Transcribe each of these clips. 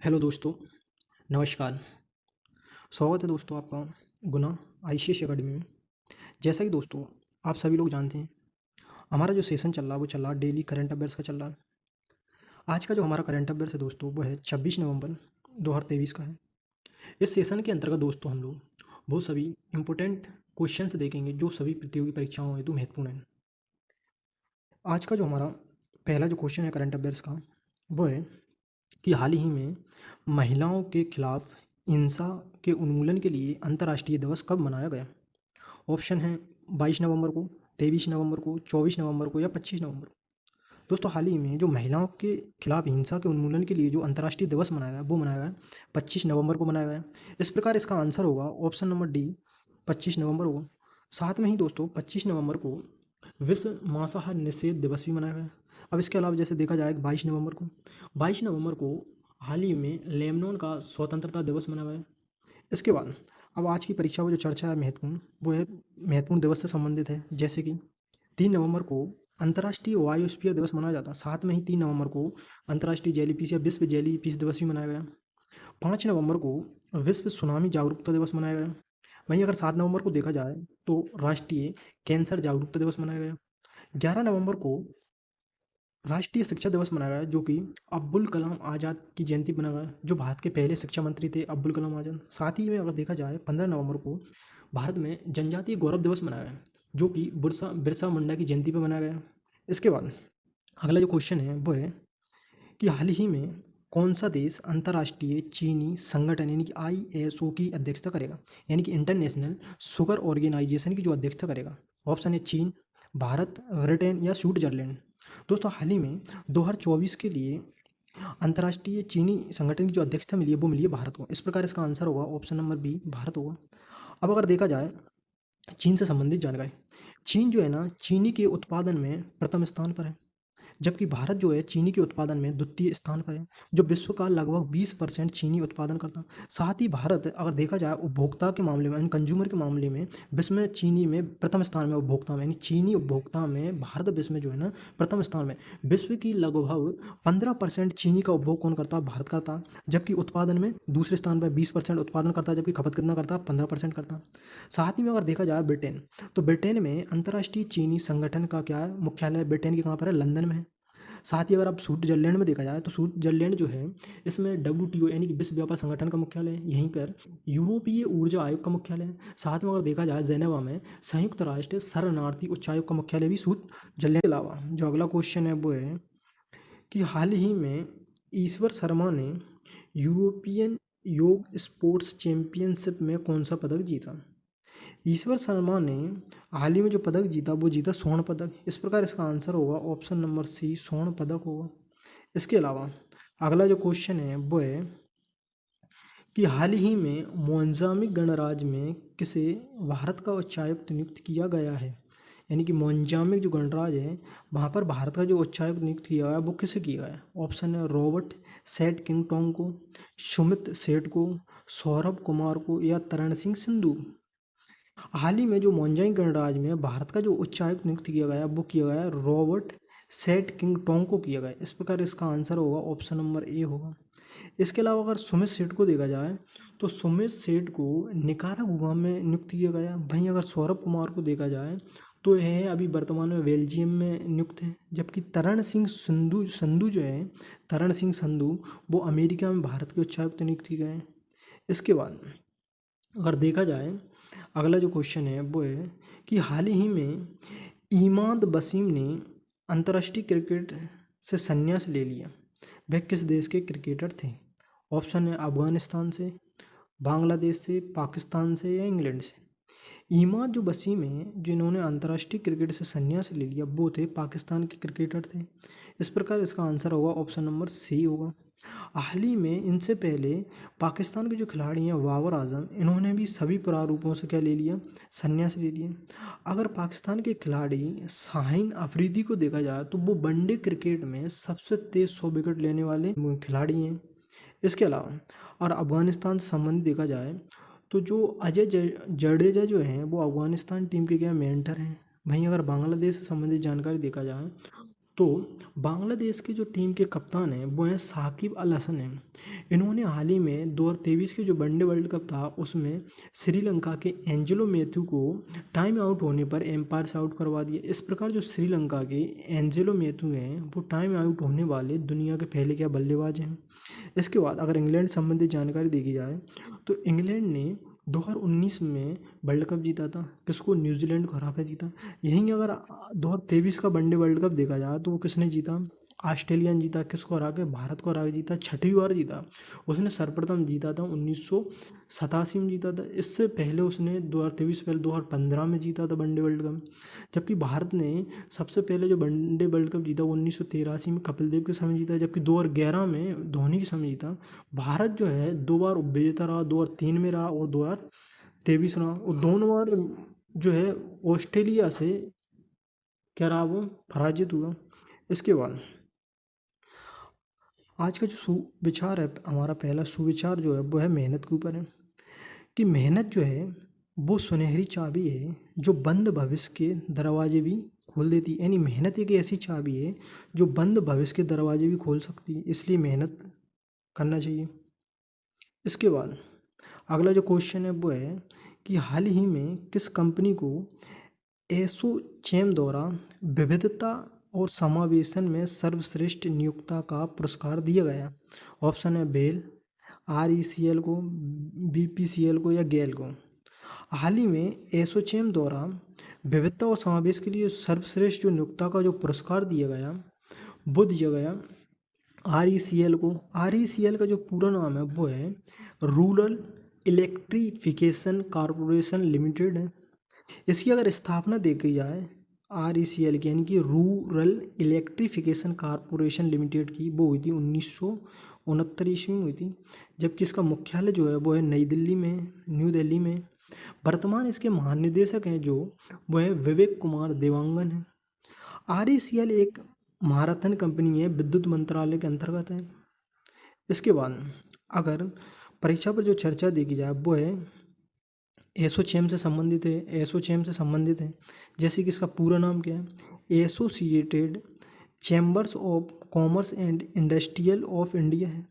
Hello दोस्तों, नमस्कार। स्वागत है दोस्तों आपका गुना आईसीएस अकेडमी में। जैसा कि दोस्तों आप सभी लोग जानते हैं, हमारा जो सेशन चल रहा है वो चल रहा है डेली करंट अफेयर्स का चल रहा है। आज का जो हमारा करंट अफेयर्स है दोस्तों वो है 26 नवंबर 2023 का है। इस सेशन के अंतर्गत दोस्तों हम लोग वो सभी इम्पोर्टेंट क्वेश्चंस देखेंगे जो सभी प्रतियोगी परीक्षाओं हेतु महत्वपूर्ण हैं। आज का जो हमारा पहला जो क्वेश्चन है करंट अफेयर्स का वो है कि हाल ही में महिलाओं के खिलाफ हिंसा के उन्मूलन के लिए अंतर्राष्ट्रीय दिवस कब मनाया गया? ऑप्शन है 22 नवंबर को, 23 नवंबर को, 24 नवंबर को या 25 नवंबर को। दोस्तों हाल ही में जो महिलाओं के खिलाफ हिंसा के उन्मूलन के लिए जो अंतर्राष्ट्रीय दिवस मनाया गया वो मनाया गया 25 नवंबर को मनाया गया। इस प्रकार इसका आंसर होगा ऑप्शन नंबर डी, 25 नवंबर होगा। साथ में ही दोस्तों 25 नवंबर को विश्व मांसाहार निषेध दिवस भी मनाया गया। अब इसके अलावा जैसे देखा जाए 22 नवंबर को हाल ही में लेबनान का स्वतंत्रता दिवस मनाया गया। इसके बाद अब आज की परीक्षा में जो चर्चा है महत्वपूर्ण, वो है महत्वपूर्ण दिवस से संबंधित है। जैसे कि 3 नवंबर को अंतर्राष्ट्रीय वायोस्फीयर दिवस मनाया जाता है। साथ में ही 3 नवंबर को अंतर्राष्ट्रीय जेलीफिश या विश्व जेलीफिश दिवस भी मनाया गया। 5 नवंबर को विश्व सुनामी जागरूकता दिवस मनाया गया। वहीं अगर 7 नवंबर को देखा जाए तो राष्ट्रीय कैंसर जागरूकता दिवस मनाया गया। 11 नवंबर को राष्ट्रीय शिक्षा दिवस मनाया गया, जो कि अब्दुल कलाम आज़ाद की जयंती मनाया गया, जो भारत के पहले शिक्षा मंत्री थे अब्दुल कलाम आज़ाद। साथ ही में अगर देखा जाए 15 नवंबर को भारत में जनजातीय गौरव दिवस मनाया गया, जो कि बिरसा बिरसा मुंडा की जयंती पर मनाया गया। इसके बाद अगला जो क्वेश्चन है वो है कि हाल ही में कौन सा देश अंतर्राष्ट्रीय चीनी संगठन यानी कि आईएसओ की अध्यक्षता करेगा, यानी कि इंटरनेशनल शुगर ऑर्गेनाइजेशन की जो अध्यक्षता करेगा? ऑप्शन है चीन, भारत, ब्रिटेन या स्विट्जरलैंड। दोस्तों हाल ही में 2024 के लिए अंतर्राष्ट्रीय चीनी संगठन की जो अध्यक्षता मिली है वो मिली है भारत को। इस प्रकार इसका आंसर होगा ऑप्शन नंबर बी, भारत होगा। अब अगर देखा जाए चीन से संबंधित जानकारी, चीन जो है ना चीनी के उत्पादन में प्रथम स्थान पर है, जबकि भारत जो है चीनी के उत्पादन में द्वितीय स्थान पर है, जो विश्व का लगभग 20% चीनी उत्पादन करता है। साथ ही भारत अगर देखा जाए उपभोक्ता के मामले में यानी कंज्यूमर के मामले में विश्व में चीनी में प्रथम स्थान में, उपभोक्ता में यानी चीनी उपभोक्ता में भारत विश्व में जो है ना प्रथम स्थान में। विश्व की लगभग 15% चीनी का उपभोग कौन करता है? भारत करता है। जबकि उत्पादन में दूसरे स्थान पर 20% उत्पादन करता है, जबकि खपत कितना करता है? 15% करता है। साथ ही में अगर देखा जाए ब्रिटेन, तो ब्रिटेन में अंतर्राष्ट्रीय चीनी संगठन का क्या है? मुख्यालय ब्रिटेन के कहाँ पर है? लंदन में है। साथ ही अगर आप स्विट्जरलैंड में देखा जाए तो स्विट्जरलैंड जो है इसमें डब्ल्यूटीओ यानी कि विश्व व्यापार संगठन का मुख्यालय है। यहीं पर यूरोपीय ऊर्जा आयोग का मुख्यालय है। साथ में अगर देखा जाए जेनेवा में संयुक्त राष्ट्र शरणार्थी उच्चायोग का मुख्यालय भी स्विट्जरलैंड के अलावा। जो अगला क्वेश्चन है वो है कि हाल ही में ईश्वर शर्मा ने यूरोपियन योग स्पोर्ट्स चैंपियनशिप में कौन सा पदक जीता? ईश्वर शर्मा ने हाल ही में जो पदक जीता वो जीता स्वर्ण पदक। इस प्रकार इसका आंसर होगा ऑप्शन नंबर सी, स्वर्ण पदक होगा। इसके अलावा अगला जो क्वेश्चन है वो है कि हाल ही में मोजाम्बिक गणराज्य में किसे भारत का उच्चायुक्त नियुक्त किया गया है? यानी कि मोजाम्बिक जो गणराज्य है वहाँ पर भारत का जो उच्चायुक्त नियुक्त किया गया है वो किसे किया गया है? ऑप्शन है रॉबर्ट सेठ किंगटोंग को, सुमित सेठ को, सौरभ कुमार को या तरण सिंह संधू। हाल ही में जो मोनजाई गणराज्य में भारत का जो उच्चायुक्त नियुक्त किया गया है वो किया गया है रॉबर्ट सेठ किंगटोंग को किया गया है। इस प्रकार इसका आंसर होगा ऑप्शन नंबर ए होगा। इसके अलावा अगर सुमित सेठ को देखा जाए तो सुमित सेठ को निकारागुआ में नियुक्त किया गया। वहीं अगर सौरभ कुमार को देखा जाए तो यह अभी वर्तमान में बेल्जियम में नियुक्त है। जबकि तरण सिंह संधू संधू जो है तरण सिंह संधू वो अमेरिका में भारत के उच्चायुक्त नियुक्त किए गए हैं। इसके बाद अगर देखा जाए अगला जो क्वेश्चन है वो है कि हाल ही में इमाद वसीम ने अंतर्राष्ट्रीय क्रिकेट से संन्यास ले लिया। वह किस देश के क्रिकेटर थे? ऑप्शन है अफगानिस्तान से, बांग्लादेश से, पाकिस्तान से या इंग्लैंड से। इमाद जो वसीम है जिन्होंने अंतर्राष्ट्रीय क्रिकेट से संन्यास ले लिया वो थे पाकिस्तान के क्रिकेटर थे। इस प्रकार इसका आंसर होगा ऑप्शन नंबर सी होगा। हाल ही में इनसे पहले पाकिस्तान के जो खिलाड़ी हैं बाबर आजम, इन्होंने भी सभी प्रारूपों से क्या ले लिया? संन्यास ले लिया। अगर पाकिस्तान के खिलाड़ी शाहीन अफरीदी को देखा जाए तो वो वनडे क्रिकेट में सबसे तेज 100 विकेट लेने वाले खिलाड़ी हैं। इसके अलावा और अफगानिस्तान से संबंधित देखा जाए तो जो अजय जडेजा जो हैं वो अफगानिस्तान टीम के क्या मेंटर हैं। वहीं अगर बांग्लादेश से संबंधित जानकारी देखा जाए तो बांग्लादेश के जो टीम के कप्तान हैं वो हैं साकिब अल हसन हैं। इन्होंने हाल ही में 2023 के जो वनडे वर्ल्ड कप था उसमें श्रीलंका के एंजेलो मैथ्यू को टाइम आउट होने पर एम्पायर से आउट करवा दिया। इस प्रकार जो श्रीलंका के एंजेलो मैथ्यू हैं वो टाइम आउट होने वाले दुनिया के पहले क्या बल्लेबाज हैं। इसके बाद अगर इंग्लैंड संबंधित जानकारी देखी जाए तो इंग्लैंड ने 2019 में वर्ल्ड कप जीता था, किसको, न्यूजीलैंड को हरा कर जीता। यहीं अगर 2023 का वनडे वर्ल्ड कप देखा जाए तो वो किसने जीता, ऑस्ट्रेलिया ने जीता, किसको हरा के, भारत को हरा के जीता, छठी बार जीता। उसने सर्वप्रथम जीता था 1987 में जीता था। इससे पहले उसने 2023 पहले 2015 में जीता था वनडे वर्ल्ड कप। जबकि भारत ने सबसे पहले जो वनडे वर्ल्ड कप जीता वो 1983 में कपिल देव के समय जीता, जबकि 2011 में धोनी के समय जीता। भारत जो है 2 बार उपविजेता रहा, 2003 में रहा और 2023 रहा, और दोनों बार जो है ऑस्ट्रेलिया से क्या रहा, वो पराजित हुआ। इसके बाद आज का जो सुविचार है, हमारा पहला सुविचार जो है वो है मेहनत के ऊपर है, कि मेहनत जो है वो सुनहरी चाबी है जो बंद भविष्य के दरवाजे भी खोल देती है। यानी मेहनत एक ऐसी चाबी है जो बंद भविष्य के दरवाजे भी खोल सकती है, इसलिए मेहनत करना चाहिए। इसके बाद अगला जो क्वेश्चन है वो है कि हाल ही में किस कंपनी को एसोचैम द्वारा विविधता और समावेशन में सर्वश्रेष्ठ नियोक्ता का पुरस्कार दिया गया। ऑप्शन है बेल, RECL को, BPCL को या गेल को। हाल ही में एसोचैम द्वारा विविधता और समावेश के लिए सर्वश्रेष्ठ जो नियोक्ता का जो पुरस्कार दिया गया वो दिया गया RECL को। RECL का जो पूरा नाम है वो है रूरल इलेक्ट्रिफिकेशन कॉरपोरेशन लिमिटेड है। इसकी अगर स्थापना देखी जाए RECL की, यानी कि रूरल इलेक्ट्रिफिकेशन कॉरपोरेशन लिमिटेड की, वो हुई थी 1969 ईस्वी में हुई थी। जबकि इसका मुख्यालय जो है वो है न्यू दिल्ली में। वर्तमान इसके महानिदेशक हैं जो वो है विवेक कुमार देवांगन है। RECL एक महारथन कंपनी है, विद्युत मंत्रालय के अंतर्गत है। इसके बाद अगर परीक्षा पर जो चर्चा देखी जाए वो है एसोचैम से संबंधित है। एसोचैम से संबंधित है जैसे कि इसका पूरा नाम क्या है, associated chambers of commerce and industrial of India है।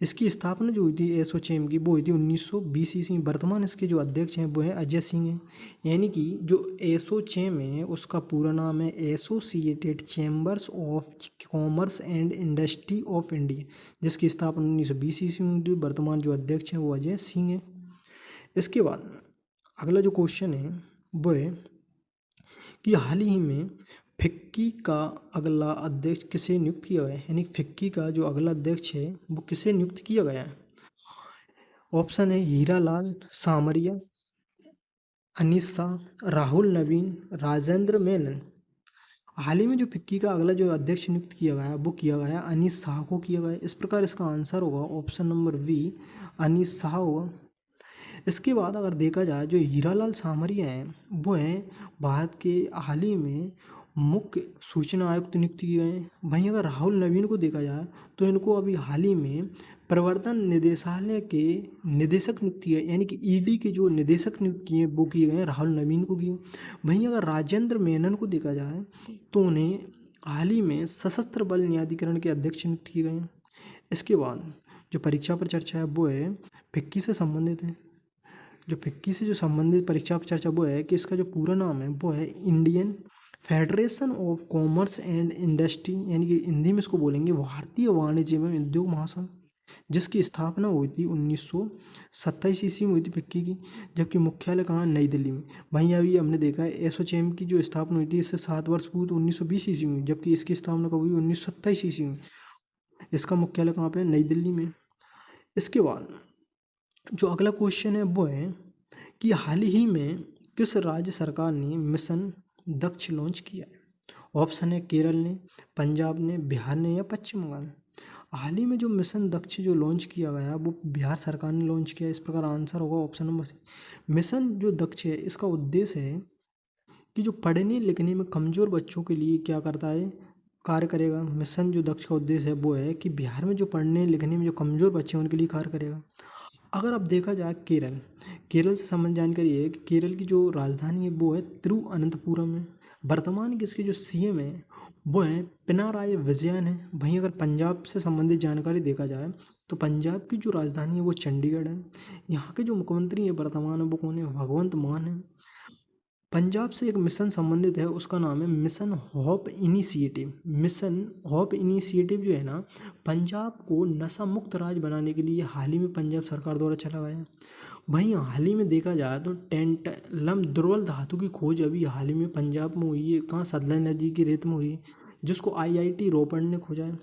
इसकी स्थापना जो हुई थी एसोचैम की वो हुई थी 1920 ईस्वी में। वर्तमान इसके जो अध्यक्ष हैं वो हैं अजय सिंह हैं। यानी कि जो एसोचैम है उसका पूरा नाम है associated chambers of commerce and industry of India, जिसकी स्थापना 1920 ईस्वी में हुई थी। वर्तमान जो अध्यक्ष हैं वो अजय सिंह हैं। इसके बाद अगला जो क्वेश्चन है वो है कि हाल ही में फिक्की का अगला अध्यक्ष किसे नियुक्त किया गया है। यानी फिक्की का जो अगला अध्यक्ष है वो किसे नियुक्त किया गया है। ऑप्शन है हीरालाल सामरिया, अनीस शाह, राहुल नवीन, राजेंद्र मेनन। हाल ही में जो फिक्की का अगला जो अध्यक्ष नियुक्त किया गया वो किया गया अनीस शाह को किया गया। इस प्रकार इसका आंसर होगा option number B, Anees Shah होगा। इसके बाद अगर देखा जाए जो हीरालाल सामरिया हैं वो हैं भारत के हाल ही में मुख्य सूचना आयुक्त नियुक्त किए गए हैं। वहीं अगर राहुल नवीन को देखा जाए तो इनको अभी हाल ही में प्रवर्तन निदेशालय के निदेशक नियुक्त किए, यानी कि ED के जो निदेशक नियुक्त किए वो किए गए हैं, राहुल नवीन को किए। वहीं अगर राजेंद्र मेनन को देखा जाए तो उन्हें हाल ही में सशस्त्र बल न्यायाधिकरण के अध्यक्ष नियुक्त किए गए हैं। इसके बाद जो परीक्षा पर चर्चा है वो है फिक्की से संबंधित है। जो फिक्की से जो संबंधित परीक्षा पर चर्चा वो है कि इसका जो पूरा नाम है वो है Indian federation of commerce and industry, यानी कि हिंदी में इसको बोलेंगे भारतीय वाणिज्य एवं उद्योग महासंघ, जिसकी स्थापना हुई थी 1927 ईस्वी में हुई थी फिक्की की। जबकि मुख्यालय कहाँ, नई दिल्ली में। वहीं अभी हमने देखा है एसोचैम की जो स्थापना हुई थी इससे 7 वर्ष पूर्व 1920 ईस्वी में, जबकि इसकी स्थापना कब हुई, 1927 ईस्वी में। इसका मुख्यालय कहाँ पे, नई दिल्ली में। इसके बाद जो अगला क्वेश्चन है वो है कि हाल ही में किस राज्य सरकार ने मिशन दक्ष लॉन्च किया है। ऑप्शन है केरल ने, पंजाब ने, बिहार ने या पश्चिम बंगाल। हाल ही में जो मिशन दक्ष जो लॉन्च किया गया वो बिहार सरकार ने लॉन्च किया। इस प्रकार आंसर होगा ऑप्शन नंबर सी। मिशन जो दक्ष है इसका उद्देश्य है कि जो पढ़ने लिखने में कमज़ोर बच्चों के लिए क्या करता है, कार्य करेगा। मिशन जो दक्ष का उद्देश्य है वो है कि बिहार में जो पढ़ने लिखने में जो कमज़ोर बच्चे हैं उनके लिए कार्य करेगा। अगर अब देखा जाए केरल से संबंधित जानकारी है कि केरल की जो राजधानी है वो है तिरुअनंतपुरम है। वर्तमान के इसके जो CM है वो है पिनाराई विजयन है। वहीं अगर पंजाब से संबंधित जानकारी देखा जाए तो पंजाब की जो राजधानी है वो चंडीगढ़ है। यहाँ के जो मुख्यमंत्री हैं वर्तमान में वो कौन है, भगवंत मान है। पंजाब से एक मिशन संबंधित है, उसका नाम है mission hope initiative. Mission hope initiative जो है ना, पंजाब को नशा मुक्त राज्य बनाने के लिए हाल ही में पंजाब सरकार द्वारा चला गया है। वहीं हाल ही में देखा जाए तो टेंटलम दुर्बल धातु की खोज अभी हाल ही में पंजाब में हुई है। कहाँ, सतलज नदी की रेत में हुई है, जिसको आईआईटी रोपड़ ने खोजा है।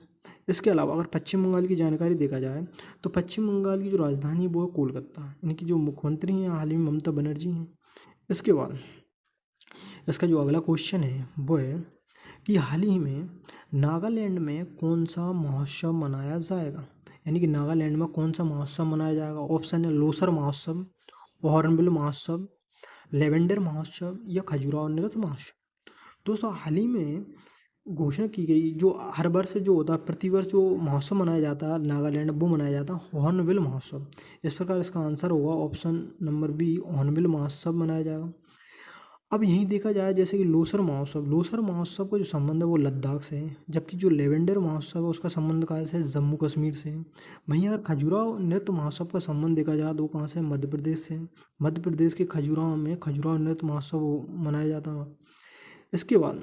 इसके अलावा अगर पश्चिम बंगाल की जानकारी देखा जाए तो पश्चिम बंगाल की जो राजधानी है वो है कोलकाता। इनकी जो मुख्यमंत्री हैं हाल ही में ममता बनर्जी हैं। इसके बाद इसका जो अगला क्वेश्चन है वो है कि हाल ही में नागालैंड में कौन सा महोत्सव मनाया जाएगा, यानी कि नागालैंड में कौन सा महोत्सव मनाया जाएगा। ऑप्शन है लोसर महोत्सव, हॉर्नबिल महोत्सव, लेवेंडर महोत्सव या खजुराहो नृत्य महोत्सव। दोस्तों हाल ही में घोषणा की गई, जो हर वर्ष जो होता है, प्रतिवर्ष जो महोत्सव मनाया जाता है नागालैंड, वो मनाया जाता है हॉर्नबिल महोत्सव। इस प्रकार इसका आंसर होगा ऑप्शन नंबर बी, हॉर्नबिल महोत्सव मनाया जाएगा। अब यहीं देखा जाए जैसे कि लोसर महोत्सव का जो संबंध है वो लद्दाख से है, जबकि जो लेवेंडर महोत्सव है उसका संबंध कहाँ से है, जम्मू कश्मीर से है। वहीं अगर खजुराहो नृत्य महोत्सव का संबंध देखा जाए तो वो कहाँ से है, मध्य प्रदेश से है। मध्य प्रदेश के खजुराहो में खजुराहो नृत्य महोत्सव मनाया जाता है। इसके बाद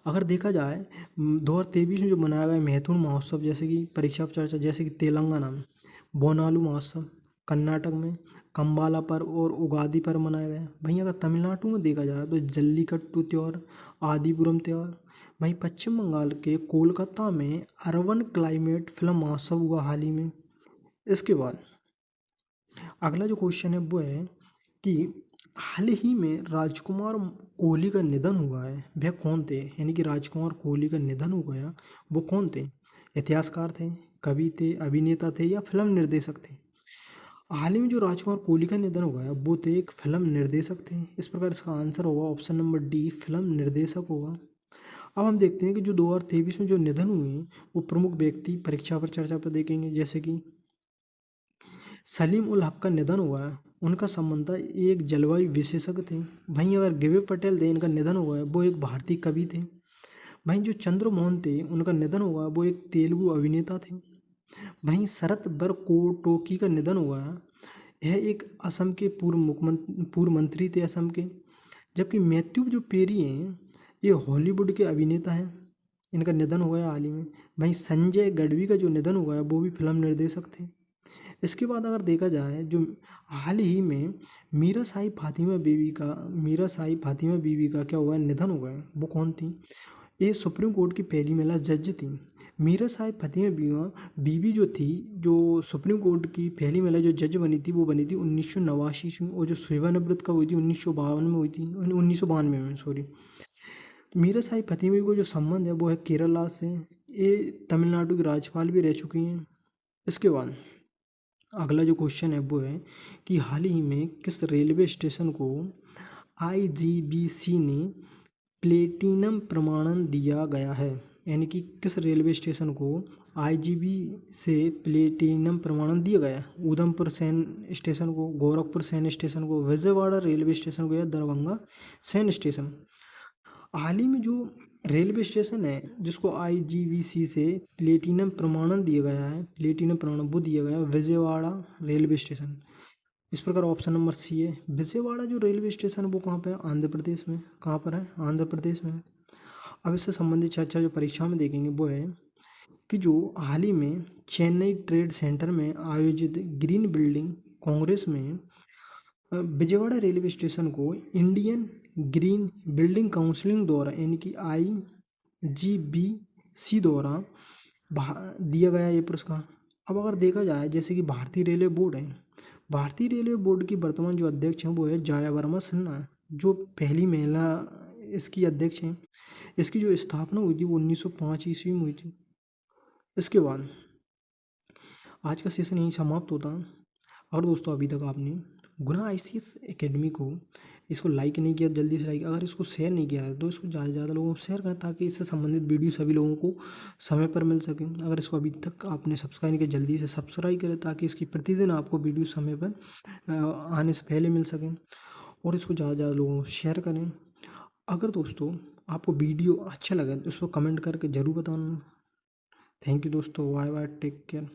अगर देखा जाए 2023 में जो मनाया गया महत्वपूर्ण महोत्सव, जैसे कि परीक्षा पे चर्चा, जैसे कि तेलंगाना में बोनालू महोत्सव, कर्नाटक में कम्बाला पर्व और उगादि पर्व मनाया गया। वहीं अगर तमिलनाडु में देखा जाए तो जल्लीकट्टू त्यौहार, आदिपुरम त्यौहार। वहीं पश्चिम बंगाल के कोलकाता में अर्बन क्लाइमेट फिल्म महोत्सव हुआ हाल ही में। इसके बाद अगला जो क्वेश्चन है वो है कि हाल ही में राजकुमार कोहली का निधन हुआ है, वह कौन थे, यानी कि राजकुमार कोहली का निधन हो गया, वो कौन थे। इतिहासकार थे, कवि थे, अभिनेता थे या फिल्म निर्देशक थे। हाल ही में जो राजकुमार कोहली का निधन हो गया वो थे एक फिल्म निर्देशक थे। इस प्रकार इसका आंसर होगा ऑप्शन नंबर डी, फिल्म निर्देशक होगा। अब हम देखते हैं कि जो 2023 में जो निधन हुए वो प्रमुख व्यक्ति परीक्षा पर चर्चा पर देखेंगे, जैसे कि सलीम उल हक का निधन हुआ है। उनका संबंध था एक जलवायु विशेषज्ञ थे। वहीं अगर गिवे पटेल थे, इनका निधन हुआ है, वो एक भारतीय कवि थे। वहीं जो चंद्र मोहन थे, उनका निधन हुआ, वो एक तेलुगु अभिनेता थे। वहीं शरत बरकोटोकी का निधन हुआ है, यह एक असम के पूर्व मंत्री थे असम के। जबकि मैथ्यू जो पेरी हैं, ये हॉलीवुड के अभिनेता हैं, इनका निधन हुआ है हाल ही में। वहीं संजय गढ़वी का जो निधन हुआ है वो भी फिल्म निर्देशक थे। इसके बाद अगर देखा जाए जो हाल ही में मीरा साहिब फातिमा बीवी का क्या हुआ है, निधन हो गया। वो कौन थी, ये सुप्रीम कोर्ट की पहली महिला जज थी। मीरा साहिब फातिमा बीवी जो थी, जो सुप्रीम कोर्ट की पहली महिला जो जज बनी थी, वो बनी थी 1989 ईस्वी में। और जो सेवानिवृत्त कब हुई थी, 1952 में हुई थी, 1992 में, सॉरी। मीरा साहिब फातिमा बीवी को जो संबंध है वो है केरला से। ये तमिलनाडु की राज्यपाल भी रह चुकी हैं। इसके बाद अगला जो क्वेश्चन है वो है कि हाल ही में किस रेलवे स्टेशन को आईजीबीसी ने प्लेटिनम प्रमाणन दिया गया है, यानी कि किस रेलवे स्टेशन को आईजीबी से प्लेटिनम प्रमाणन दिया गया है। उधमपुर सैन स्टेशन को, गोरखपुर सैन स्टेशन को, विजयवाड़ा रेलवे स्टेशन को या दरभंगा सैन स्टेशन। हाल ही में जो रेलवे स्टेशन है जिसको आईजीबीसी से प्लेटिनम प्रमाणन दिया गया है, प्लेटिनम प्रमाणन वो दिया गया है विजयवाड़ा रेलवे स्टेशन। इस प्रकार ऑप्शन नंबर सी है। विजयवाड़ा जो रेलवे स्टेशन है वो कहाँ पे है, आंध्र प्रदेश में। कहाँ पर है, आंध्र प्रदेश में। अब इससे संबंधित चर्चा जो परीक्षा में देखेंगे वो है कि जो हाल ही में चेन्नई ट्रेड सेंटर में आयोजित ग्रीन बिल्डिंग कांग्रेस में विजयवाड़ा रेलवे स्टेशन को इंडियन ग्रीन बिल्डिंग काउंसिल द्वारा, यानी कि IGBC द्वारा दिया गया ये पुरस्कार। अब अगर देखा जाए जैसे कि भारतीय रेलवे बोर्ड है, भारतीय रेलवे बोर्ड की वर्तमान जो अध्यक्ष हैं वो है जया वर्मा सिन्हा, जो पहली महिला इसकी अध्यक्ष हैं। इसकी जो स्थापना हुई थी वो 1905 ईस्वी में हुई थी। इसके बाद आज का सेशन यहीं समाप्त होता है। और दोस्तों अभी तक आपने गुना ICS एकेडमी को इसको लाइक नहीं किया, जल्दी से लाइक, अगर इसको शेयर नहीं किया है तो इसको ज़्यादा से ज़्यादा लोगों को शेयर करें ताकि इससे संबंधित वीडियो सभी लोगों को समय पर मिल सके। अगर इसको अभी तक आपने सब्सक्राइब नहीं किया जल्दी से सब्सक्राइब करें ताकि इसकी प्रतिदिन आपको वीडियो समय पर आने से पहले मिल सकें। और इसको ज़्यादा से ज़्यादा लोगों को शेयर करें। अगर दोस्तों आपको वीडियो अच्छा लगा तो उसको कमेंट करके ज़रूर बताना। थैंक यू दोस्तों, बाय बाय, टेक केयर।